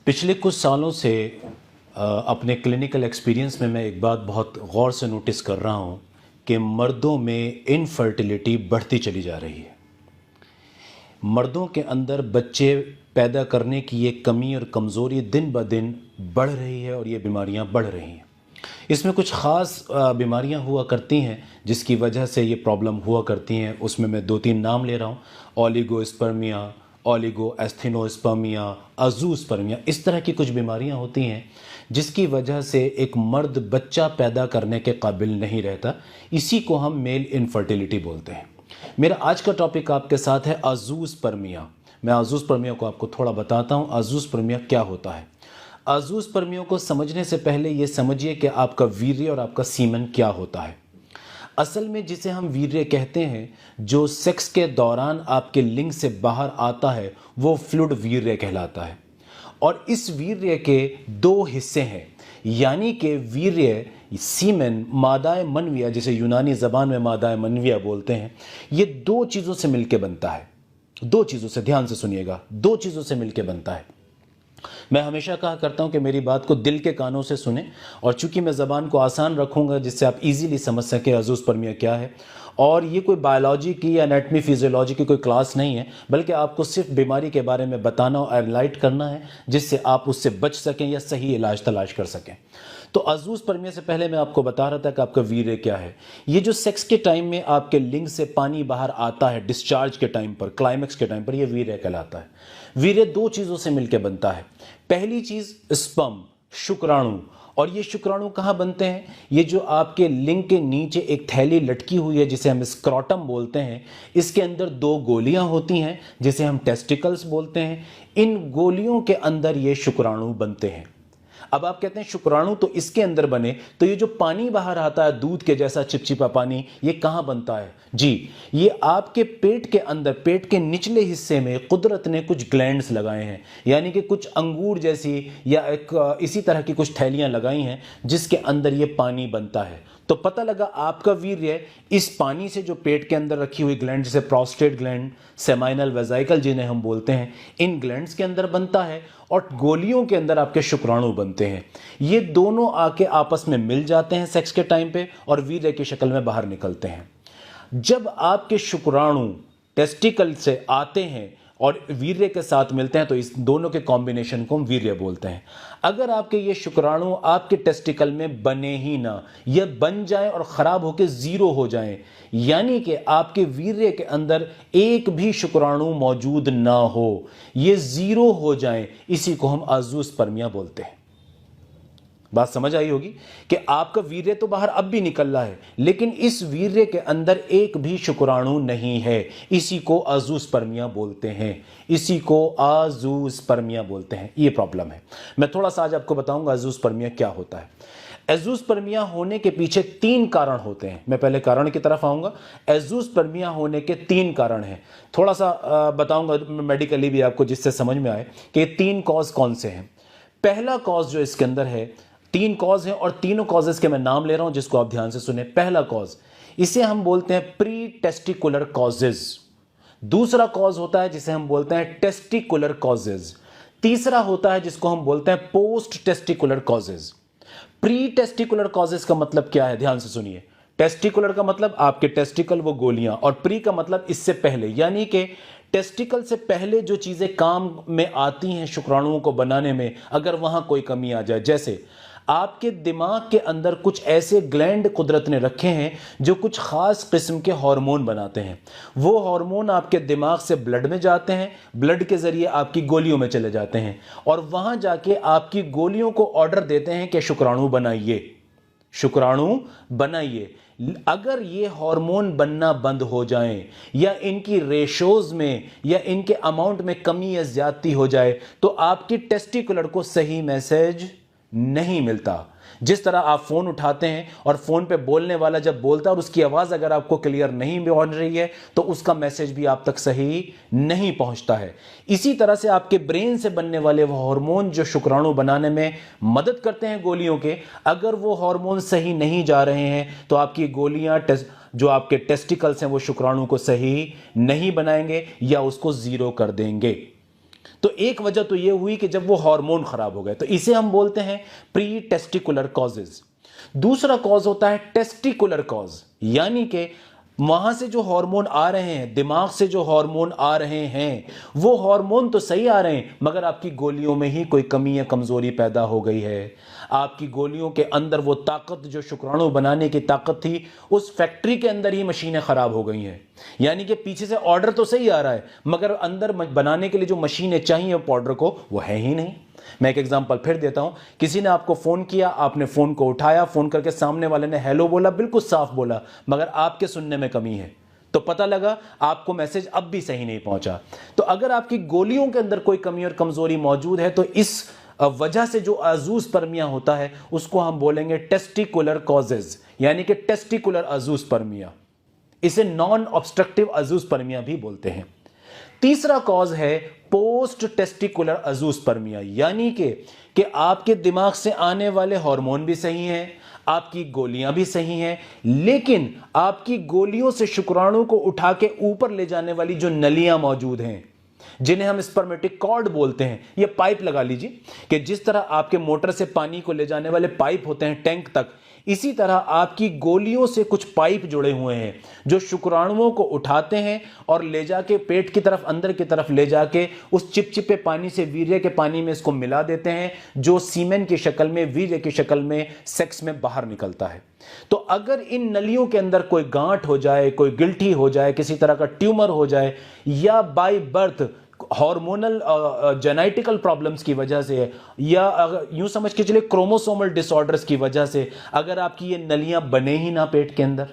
पिछले कुछ सालों से अपने क्लिनिकल एक्सपीरियंस में मैं एक बात बहुत गौर से नोटिस कर रहा हूँ कि मर्दों में इनफर्टिलिटी बढ़ती चली जा रही है। मर्दों के अंदर बच्चे पैदा करने की ये कमी और कमज़ोरी दिन ब दिन बढ़ रही है और ये बीमारियाँ बढ़ रही हैं। इसमें कुछ ख़ास बीमारियाँ हुआ करती हैं जिसकी वजह से ये प्रॉब्लम हुआ करती हैं। उसमें मैं 2-3 नाम ले रहा हूँ: ओलिगोस्पर्मिया, ओलिगोएस्थेनोस्पर्मिया, अज़ूस्पर्मिया। इस तरह की कुछ बीमारियां होती हैं जिसकी वजह से एक मर्द बच्चा पैदा करने के काबिल नहीं रहता। इसी को हम मेल इनफर्टिलिटी बोलते हैं। मेरा आज का टॉपिक आपके साथ है अज़ूस्पर्मिया। मैं अज़ूस्पर्मिया को आपको थोड़ा बताता हूँ। अज़ूस्पर्मिया क्या होता है। अज़ूस्पर्मिया को समझने से पहले ये समझिए कि आपका वीर्य और आपका सीमन क्या होता है। असल में जिसे हम वीर्य कहते हैं, जो सेक्स के दौरान आपके लिंग से बाहर आता है, वो फ्लूइड वीर्य कहलाता है। और इस वीर्य के 2 हिस्से हैं, यानी कि वीर्य सीमेन, मादाए मनविया, जिसे यूनानी ज़बान में मादाए मनविया बोलते हैं, ये 2 चीज़ों से मिलकर बनता है। 2 चीज़ों से, ध्यान से सुनिएगा, 2 चीज़ों से मिलकर बनता है। मैं हमेशा कहा करता हूं कि मेरी बात को दिल के कानों से सुने, और चूंकि मैं ज़बान को आसान रखूंगा जिससे आप इजीली समझ सकें अज़ूस्पर्मिया क्या है। और ये कोई बायोलॉजी की या एनाटमी फिजियोलॉजी की कोई क्लास नहीं है, बल्कि आपको सिर्फ बीमारी के बारे में बताना और एनलाइट करना है जिससे आप उससे बच सकें या सही इलाज तलाश कर सकें। तो अज़ूस्पर्मिया से पहले मैं आपको बता रहा था कि आपका वीर्य क्या है। ये जो सेक्स के टाइम में आपके लिंग से पानी बाहर आता है, डिस्चार्ज के टाइम पर, क्लाइमेक्स के टाइम पर, यह वीर्य कहलाता है। वीर्य 2 चीज़ों से मिलकर बनता है। पहली चीज़ स्पर्म, शुक्राणु। और ये शुक्राणु कहाँ बनते हैं? ये जो आपके लिंग के नीचे एक थैली लटकी हुई है जिसे हम स्क्रोटम बोलते हैं, इसके अंदर 2 गोलियां होती हैं जिसे हम टेस्टिकल्स बोलते हैं। इन गोलियों के अंदर ये शुक्राणु बनते हैं। अब आप कहते हैं शुक्राणु तो इसके अंदर बने, तो ये जो पानी बाहर आता है दूध के जैसा चिपचिपा पानी, ये कहाँ बनता है? जी, ये आपके पेट के अंदर, पेट के निचले हिस्से में कुदरत ने कुछ ग्लैंड्स लगाए हैं, यानी कि कुछ अंगूर जैसी या एक इसी तरह की कुछ थैलियां लगाई हैं जिसके अंदर ये पानी बनता है। तो पता लगा आपका वीर्य इस पानी से, जो पेट के अंदर रखी हुई ग्लैंड, जैसे प्रोस्टेट ग्लैंड, सेमाइनल वेजाइकल जिन्हें हम बोलते हैं, इन ग्लैंड्स के अंदर बनता है और गोलियों के अंदर आपके शुक्राणु बनते हैं। ये दोनों आके आपस में मिल जाते हैं सेक्स के टाइम पे और वीर्य की शक्ल में बाहर निकलते हैं। जब आपके शुक्राणु टेस्टिकल से आते हैं और वीर्य के साथ मिलते हैं तो इस दोनों के कॉम्बिनेशन को हम वीर्य बोलते हैं। अगर आपके ये शुक्राणु आपके टेस्टिकल में बने ही ना, ये बन जाएं और ख़राब होकर 0 हो जाएं, यानी कि आपके वीर्य के अंदर एक भी शुक्राणु मौजूद ना हो, ये 0 हो जाएं, इसी को हम अज़ूस्पर्मिया बोलते हैं। बात समझ आई होगी कि आपका वीर्य तो बाहर अब भी निकल रहा है, लेकिन इस वीर्य के अंदर एक भी शुक्राणु नहीं है। इसी को अज़ूस्पर्मिया बोलते हैं। इसी को अज़ूस्पर्मिया बोलते हैं। ये प्रॉब्लम है। मैं थोड़ा सा आज आपको बताऊंगा अज़ूस्पर्मिया क्या होता है। एज़ूस्पर्मिया होने के पीछे 3 कारण होते हैं। मैं पहले कारण की तरफ आऊंगा। एज़ूस्पर्मिया होने के 3 कारण हैं। थोड़ा सा बताऊंगा मेडिकली भी आपको, जिससे समझ में आए कि ये 3 कॉज कौन से हैं। पहला कॉज जो इसके अंदर है, 3 कॉज हैं और तीनों कॉजेस के मैं नाम ले रहा हूं जिसको आप ध्यान से सुने। पहला कॉज, इसे हम बोलते हैं प्री टेस्टिकुलर कॉजेज। दूसरा कॉज होता है जिसे हम बोलते हैं टेस्टिकुलर कॉजेज। तीसरा होता है जिसको हम बोलते हैं post testicular causes. Pre testicular causes का मतलब क्या है? ध्यान से सुनिए। टेस्टिकुलर का मतलब आपके टेस्टिकल, वो गोलियां, और प्री का मतलब इससे पहले, यानी कि टेस्टिकल से पहले जो चीजें काम में आती हैं शुक्राणुओं को बनाने में, अगर वहां कोई कमी आ जाए। जैसे आपके दिमाग के अंदर कुछ ऐसे ग्लैंड कुदरत ने रखे हैं जो कुछ खास किस्म के हार्मोन बनाते हैं। वो हार्मोन आपके दिमाग से ब्लड में जाते हैं, ब्लड के जरिए आपकी गोलियों में चले जाते हैं और वहां जाके आपकी गोलियों को ऑर्डर देते हैं कि शुक्राणु बनाइए, शुक्राणु बनाइए। अगर ये हार्मोन बनना बंद हो जाएं या इनकी रेशोज में या इनके अमाउंट में कमी या ज्यादती हो जाए तो आपकी टेस्टिकुलर को सही मैसेज नहीं मिलता। जिस तरह आप फोन उठाते हैं और फोन पे बोलने वाला जब बोलता है और उसकी आवाज अगर आपको क्लियर नहीं पहुंच रही है तो उसका मैसेज भी आप तक सही नहीं पहुंचता है। इसी तरह से आपके ब्रेन से बनने वाले वो हार्मोन जो शुक्राणु बनाने में मदद करते हैं गोलियों के, अगर वो हार्मोन सही नहीं जा रहे हैं तो आपकी गोलियां जो आपके टेस्टिकल्स हैं वो शुक्राणु को सही नहीं बनाएंगे या उसको 0 कर देंगे। तो एक वजह तो यह हुई कि जब वो हार्मोन खराब हो गए, तो इसे हम बोलते हैं प्री टेस्टिकुलर कॉजेज। दूसरा कॉज होता है टेस्टिकुलर कॉज, यानी कि वहां से जो हार्मोन आ रहे हैं, दिमाग से जो हार्मोन आ रहे हैं, वो हार्मोन तो सही आ रहे हैं, मगर आपकी गोलियों में ही कोई कमी या कमजोरी पैदा हो गई है। आपकी गोलियों के अंदर वो ताकत जो शुक्राणु बनाने की ताकत थी, उस फैक्ट्री के अंदर ही मशीनें खराब हो गई हैं। यानी कि पीछे से ऑर्डर तो सही आ रहा है, मगर अंदर बनाने के लिए जो मशीनें चाहिए पाउडर को, वो है ही नहीं। मैं एक एग्जांपल फिर देता हूं। किसी ने आपको फोन किया, आपने फोन को उठाया, फोन करके सामने वाले ने हेलो बोला, बिल्कुल साफ बोला, मगर आपके सुनने में कमी है, तो पता लगा आपको मैसेज अब भी सही नहीं पहुंचा। तो अगर आपकी गोलियों के अंदर कोई कमी और कमजोरी मौजूद है, तो इस वजह से जो अजूस्पर्मिया होता है उसको हम बोलेंगे टेस्टिकुलर कॉजेज, यानी कि टेस्टिकुलर अजूस्पर्मिया। इसे नॉन ऑब्स्ट्रक्टिव अजूस्पर्मिया भी बोलते हैं। तीसरा कॉज है पोस्ट टेस्टिकुलर अजूस्पर्मिया, यानी कि आपके दिमाग से आने वाले हार्मोन भी सही हैं, आपकी गोलियां भी सही हैं, लेकिन आपकी गोलियों से शुक्राणु को उठा के ऊपर ले जाने वाली जो नलियां मौजूद हैं, जिन्हें हम स्पर्मेटिक कॉर्ड बोलते हैं, ये पाइप लगा लीजिए कि जिस तरह आपके मोटर से पानी को ले जाने वाले पाइप होते हैं टैंक तक, इसी तरह आपकी गोलियों से कुछ पाइप जुड़े हुए हैं जो शुक्राणुओं को उठाते हैं और ले जाके पेट की तरफ, अंदर की तरफ ले जाके उस चिपचिपे पानी से वीर्य के पानी में इसको मिला देते हैं, जो सीमेन की शक्ल में, वीर्य की शक्ल में सेक्स में बाहर निकलता है। तो अगर इन नलियों के अंदर कोई गांठ हो जाए, कोई गिल्टी हो जाए, किसी तरह का ट्यूमर हो जाए, या by birth hormonal genetical problems की वजह से, या यूं समझ के चलिए क्रोमोसोमल डिसऑर्डर्स की वजह से अगर आपकी ये नलियां बने ही ना पेट के अंदर,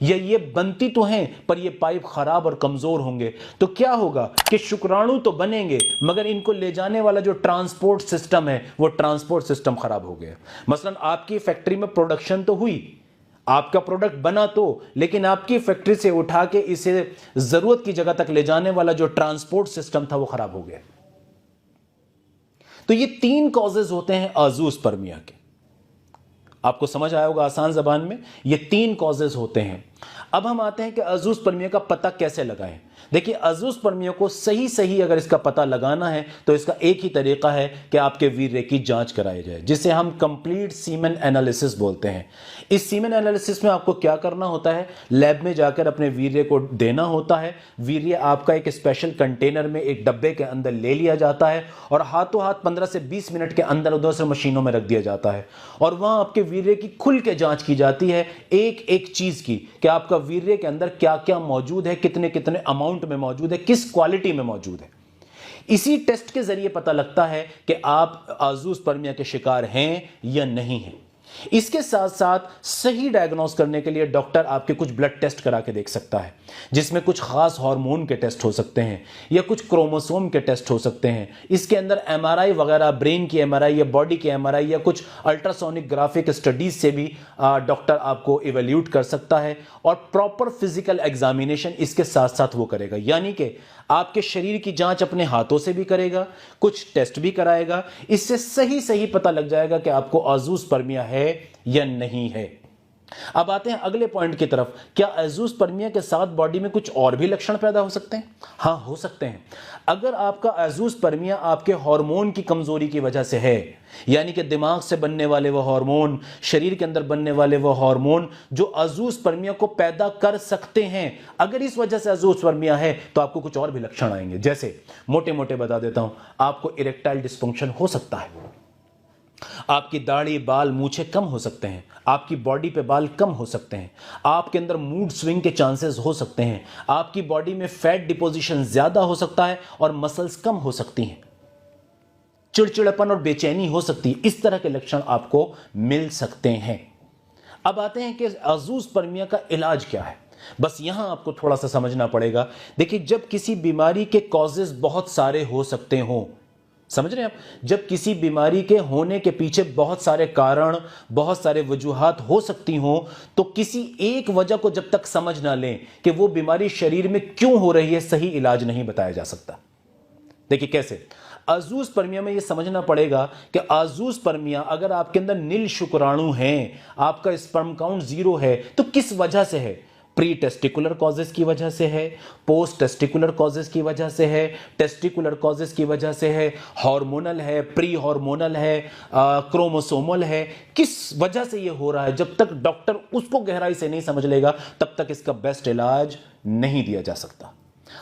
या ये बनती तो हैं पर ये पाइप खराब और कमजोर होंगे, तो क्या होगा कि शुक्राणु तो बनेंगे मगर इनको ले जाने वाला जो ट्रांसपोर्ट सिस्टम है, वो ट्रांसपोर्ट सिस्टम खराब हो गया। मसलन आपकी फैक्ट्री में प्रोडक्शन तो हुई, आपका प्रोडक्ट बना तो, लेकिन आपकी फैक्ट्री से उठा के इसे जरूरत की जगह तक ले जाने वाला जो ट्रांसपोर्ट सिस्टम था वो खराब हो गया। तो ये 3 कॉजेज होते हैं अजूस्पर्मिया के। आपको समझ आया होगा आसान जबान में, ये 3 कॉजेज होते हैं। अब हम आते हैं कि अजूस्पर्मिया का पता कैसे लगाएं। देखिए, अजूस्पर्मिया को सही अगर इसका पता लगाना है तो इसका एक ही तरीका है कि आपके वीर्य की जांच कराई जाए, जिसे हम कंप्लीट सीमेन एनालिसिस बोलते हैं। इस सीमेन एनालिसिस में आपको क्या करना होता है, लैब में जाकर अपने वीर्य को देना होता है। वीर्य आपका एक स्पेशल कंटेनर में, एक डब्बे के अंदर ले लिया जाता है और हाथों हाथ 15 से 20 मिनट के अंदर उधर से मशीनों में रख दिया जाता है, और वहां आपके वीर्य की खुल के जांच की जाती है, एक एक चीज की, कि आपका वीर्य के अंदर क्या क्या मौजूद है, कितने कितने अमाउंट में मौजूद है, किस क्वालिटी में मौजूद है। इसी टेस्ट के जरिए पता लगता है कि आप अजूस्पर्मिया के शिकार हैं या नहीं हैं। इसके साथ साथ सही डायग्नोस करने के लिए डॉक्टर आपके कुछ ब्लड टेस्ट करा के देख सकता है, जिसमें कुछ खास हार्मोन के टेस्ट हो सकते हैं या कुछ क्रोमोसोम के टेस्ट हो सकते हैं। इसके अंदर एमआरआई वगैरह, ब्रेन की एमआरआई या बॉडी की एमआरआई या कुछ अल्ट्रासोनिक ग्राफिक स्टडीज से भी डॉक्टर आपको इवेल्यूट कर सकता है, और प्रॉपर फिजिकल एग्जामिनेशन इसके साथ साथ वो करेगा। यानी कि आपके शरीर की जांच अपने हाथों से भी करेगा, कुछ टेस्ट भी कराएगा। इससे सही पता लग जाएगा कि आपको अजूस्पर्मिया है या नहीं है। अब आते हैं अगले पॉइंट की तरफ। क्या अजूस्पर्मिया के साथ बॉडी में कुछ और भी लक्षण पैदा हो सकते हैं? हाँ, हो सकते हैं। अगर आपका अजूस्पर्मिया आपके हार्मोन की कमजोरी की वजह से है, यानी कि दिमाग से बनने वाले वो हार्मोन, शरीर के अंदर बनने वाले वो हार्मोन जो अजूस्पर्मिया को पैदा कर सकते हैं, अगर इस वजह से अजूस्पर्मिया है तो आपको कुछ और भी लक्षण आएंगे। जैसे मोटे मोटे बता देता हूं, आपको इरेक्टाइल डिस्फंक्शन हो सकता है, आपकी दाढ़ी, बाल, मूछें कम हो सकते हैं, आपकी बॉडी पे बाल कम हो सकते हैं, आपके अंदर मूड स्विंग के चांसेस हो सकते हैं, आपकी बॉडी में फैट डिपोजिशन ज्यादा हो सकता है और मसल्स कम हो सकती हैं, चिड़चिड़ापन और बेचैनी हो सकती है। इस तरह के लक्षण आपको मिल सकते हैं। अब आते हैं कि अजूस्पर्मिया का इलाज क्या है। बस यहां आपको थोड़ा सा समझना पड़ेगा। देखिए, जब किसी बीमारी के कॉजेज बहुत सारे हो सकते हों, समझ रहे हैं आप, जब किसी बीमारी के होने के पीछे बहुत सारे कारण, बहुत सारे वजूहात हो सकती हों, तो किसी एक वजह को जब तक समझ ना लें कि वो बीमारी शरीर में क्यों हो रही है, सही इलाज नहीं बताया जा सकता। देखिए कैसे, अजूस्पर्मिया में ये समझना पड़ेगा कि अजूस्पर्मिया अगर आपके अंदर नील शुक्राणु हैं, आपका स्पर्म काउंट 0 है, तो किस वजह से है? प्री टेस्टिकुलर कॉजेस की वजह से है, पोस्ट टेस्टिकुलर कॉजेस की वजह से है, टेस्टिकुलर कॉजेस की वजह से है, हार्मोनल है, प्री हार्मोनल है, क्रोमोसोमल है, किस वजह से ये हो रहा है, जब तक डॉक्टर उसको गहराई से नहीं समझ लेगा तब तक इसका बेस्ट इलाज नहीं दिया जा सकता।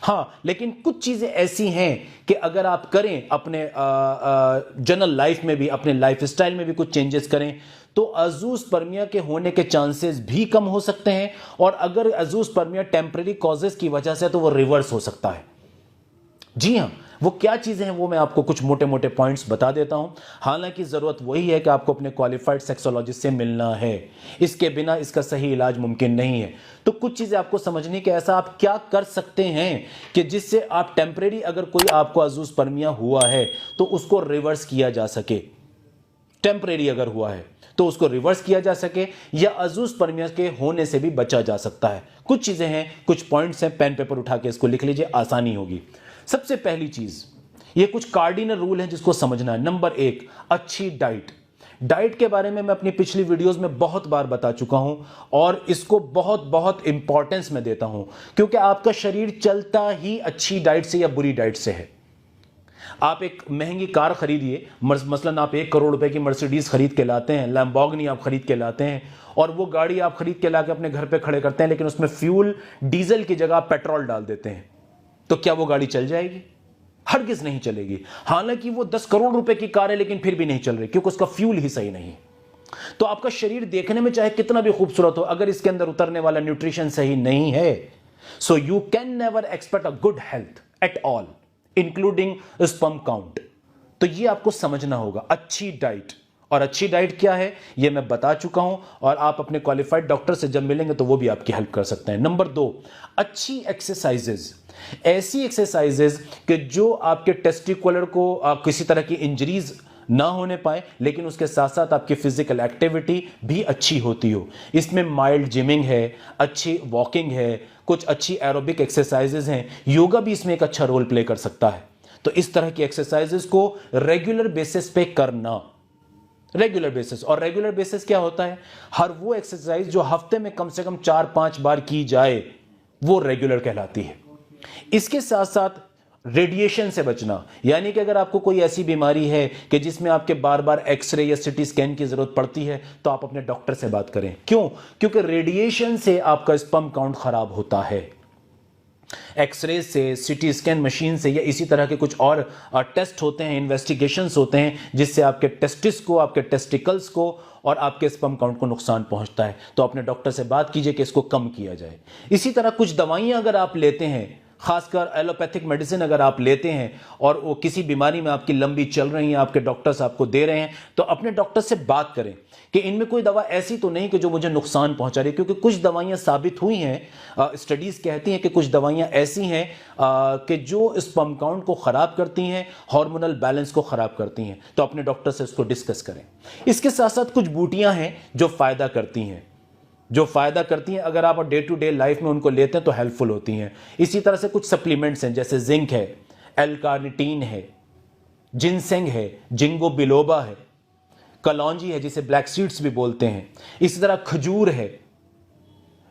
हाँ, लेकिन कुछ चीजें ऐसी हैं कि अगर आप करें, अपने जनरल लाइफ में भी, अपने लाइफ स्टाइल में भी कुछ चेंजेस करें तो अज़ूस्पर्मिया के होने के चांसेस भी कम हो सकते हैं, और अगर अज़ूस्पर्मिया टेम्परेरी कॉजेस की वजह से तो वो रिवर्स हो सकता है। जी हाँ, वो क्या चीजें हैं वो मैं आपको कुछ मोटे मोटे पॉइंट्स बता देता हूं। हालांकि जरूरत वही है कि आपको अपने क्वालिफाइड सेक्सोलॉजिस्ट से मिलना है, इसके बिना इसका सही इलाज मुमकिन नहीं है। तो कुछ चीजें आपको समझनी कि ऐसा आप क्या कर सकते हैं कि जिससे आप टेम्परेरी, अगर कोई आपको अज़ूस्पर्मिया हुआ है तो उसको रिवर्स किया जा सके, टेम्परेरी अगर हुआ है तो उसको रिवर्स किया जा सके, या अज़ूस्पर्मिया के होने से भी बचा जा सकता है। कुछ चीजें हैं, कुछ पॉइंट्स हैं, पेन पेपर उठा के इसको लिख लीजिए, आसानी होगी। सबसे पहली चीज, ये कुछ कार्डिनल रूल है जिसको समझना है। नंबर 1, अच्छी डाइट। डाइट के बारे में मैं अपनी पिछली वीडियोस में बहुत बार बता चुका हूं और इसको बहुत बहुत इंपॉर्टेंस में देता हूं, क्योंकि आपका शरीर चलता ही अच्छी डाइट से या बुरी डाइट से है। आप एक महंगी कार खरीदिए, मसलन आप 1 करोड़ रुपए की मर्सिडीज खरीद के लाते हैं, लैम्बोर्गिनी आप खरीद के लाते हैं, और वो गाड़ी आप खरीद के लाके अपने घर पे खड़े करते हैं, लेकिन उसमें फ्यूल डीजल की जगह आप पेट्रोल डाल देते हैं, तो क्या वो गाड़ी चल जाएगी? हरगिज नहीं चलेगी। हालांकि वो 10 करोड़ रुपए की कार है लेकिन फिर भी नहीं चल रही, क्योंकि उसका फ्यूल ही सही नहीं है। तो आपका शरीर देखने में चाहे कितना भी खूबसूरत हो, अगर इसके अंदर उतरने वाला न्यूट्रिशन सही नहीं है, so you can never expect a good health at all, including sperm count. तो ये आपको समझना होगा। अच्छी डाइट, और अच्छी डाइट क्या है ये मैं बता चुका हूं, और आप अपने क्वालिफाइड डॉक्टर से जब मिलेंगे तो वो भी आपकी हेल्प कर सकते हैं। नंबर 2, अच्छी एक्सरसाइजेज। ऐसी एक्सरसाइजेज कि जो आपके टेस्टिकुलर को किसी तरह की इंजरीज ना होने पाए, लेकिन उसके साथ साथ आपकी फिजिकल एक्टिविटी भी अच्छी होती हो। इसमें माइल्ड जिमिंग है, अच्छी वॉकिंग है, कुछ अच्छी एरोबिक एक्सरसाइजेज हैं, योगा भी इसमें एक अच्छा रोल प्ले कर सकता है। तो इस तरह की एक्सरसाइजेज को रेगुलर बेसिस पे करना, रेगुलर बेसिस। और रेगुलर बेसिस क्या होता है? हर वो एक्सरसाइज जो हफ्ते में कम से कम 4-5 बार की जाए वो रेगुलर कहलाती है। इसके साथ साथ रेडिएशन से बचना, यानी कि अगर आपको कोई ऐसी बीमारी है कि जिसमें आपके बार बार एक्सरे या सिटी स्कैन की जरूरत पड़ती है, तो आप अपने डॉक्टर से बात करें। क्यों? क्योंकि रेडिएशन से आपका स्पर्म काउंट खराब होता है। एक्सरे से, सिटी स्कैन मशीन से, या इसी तरह के कुछ और टेस्ट होते हैं, इन्वेस्टिगेशंस होते हैं, जिससे आपके टेस्टिस को, आपके टेस्टिकल्स को और आपके स्पर्म काउंट को नुकसान पहुंचता है। तो अपने डॉक्टर से बात कीजिए कि इसको कम किया जाए। इसी तरह कुछ दवाइयां अगर आप लेते हैं, खासकर एलोपैथिक मेडिसिन अगर आप लेते हैं और वो किसी बीमारी में आपकी लंबी चल रही है, आपके डॉक्टर्स आपको दे रहे हैं, तो अपने डॉक्टर से बात करें कि इनमें कोई दवा ऐसी तो नहीं कि जो मुझे नुकसान पहुंचा रही है। क्योंकि कुछ दवाइयां साबित हुई हैं, स्टडीज कहती हैं कि कुछ दवाइयां ऐसी हैं कि जो स्पर्म काउंट को खराब करती हैं, हार्मोनल बैलेंस को खराब करती हैं। तो अपने डॉक्टर से उसको डिस्कस करें। इसके साथ साथ कुछ बूटियां हैं जो फायदा करती हैं, अगर आप डे टू डे लाइफ में उनको लेते हैं तो हेल्पफुल होती हैं। इसी तरह से कुछ सप्लीमेंट्स हैं, जैसे जिंक है, एल-कार्निटीन है, जिनसेंग है, जिंगो बिलोबा है, कलौंजी है जिसे ब्लैक सीड्स भी बोलते हैं, इसी तरह खजूर है,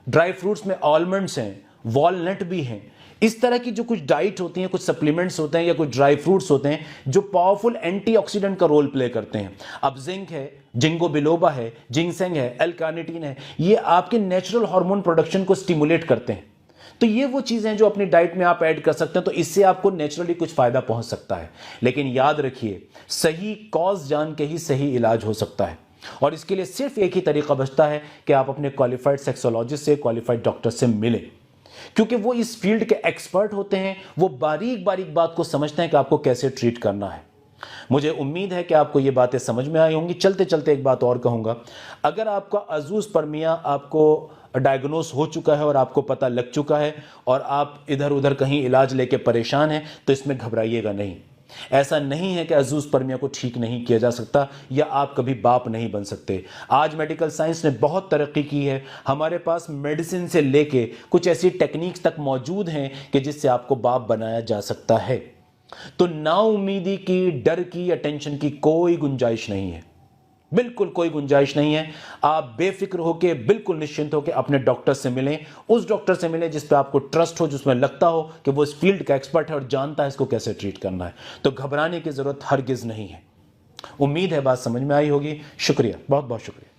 ड्राई फ्रूट्स में आलमंड्स हैं, वॉलनट भी हैं। इस तरह की जो कुछ डाइट होती हैं, कुछ सप्लीमेंट्स होते हैं या कुछ ड्राई फ्रूट्स होते हैं जो पावरफुल एंटीऑक्सीडेंट का रोल प्ले करते हैं। अब जिंक है, जिंगो बिलोबा है, जिनसेंग है, एल-कार्निटीन है, ये आपके नेचुरल हार्मोन प्रोडक्शन को स्टिमुलेट करते हैं। तो ये वो चीजें हैं जो अपनी डाइट में आप ऐड कर सकते हैं, तो इससे आपको नेचुरली कुछ फायदा पहुंच सकता है। लेकिन याद रखिए, सही कॉज जान के ही सही इलाज हो सकता है, और इसके लिए सिर्फ एक ही तरीका बचता है कि आप अपने क्वालिफाइड सेक्सोलॉजिस्ट से, क्वालिफाइड डॉक्टर से मिलें, क्योंकि वो इस फील्ड के एक्सपर्ट होते हैं। वो बारीक बारीक बात को समझते हैं कि आपको कैसे ट्रीट करना है। मुझे उम्मीद है कि आपको ये बातें समझ में आई होंगी। चलते चलते एक बात और कहूंगा, अगर आपका अज़ूस्पर्मिया आपको डायग्नोस हो चुका है और आपको पता लग चुका है और आप इधर उधर कहीं इलाज लेके परेशान हैं, तो इसमें घबराइएगा नहीं। ऐसा नहीं है कि अज़ूस्पर्मिया को ठीक नहीं किया जा सकता या आप कभी बाप नहीं बन सकते। आज मेडिकल साइंस ने बहुत तरक्की की है। हमारे पास मेडिसिन से लेके कुछ ऐसी टेक्निक्स तक मौजूद हैं कि जिससे आपको बाप बनाया जा सकता है। तो नाउम्मीदी की, डर की या टेंशन की कोई गुंजाइश नहीं है। बिल्कुल कोई गुंजाइश नहीं है। आप बेफिक्र होकर, बिल्कुल निश्चिंत होकर अपने डॉक्टर से मिलें, उस डॉक्टर से मिलें जिस पे आपको ट्रस्ट हो, जिसमें लगता हो कि वो इस फील्ड का एक्सपर्ट है और जानता है इसको कैसे ट्रीट करना है। तो घबराने की जरूरत हरगिज नहीं है। उम्मीद है बात समझ में आई होगी। शुक्रिया, बहुत बहुत शुक्रिया।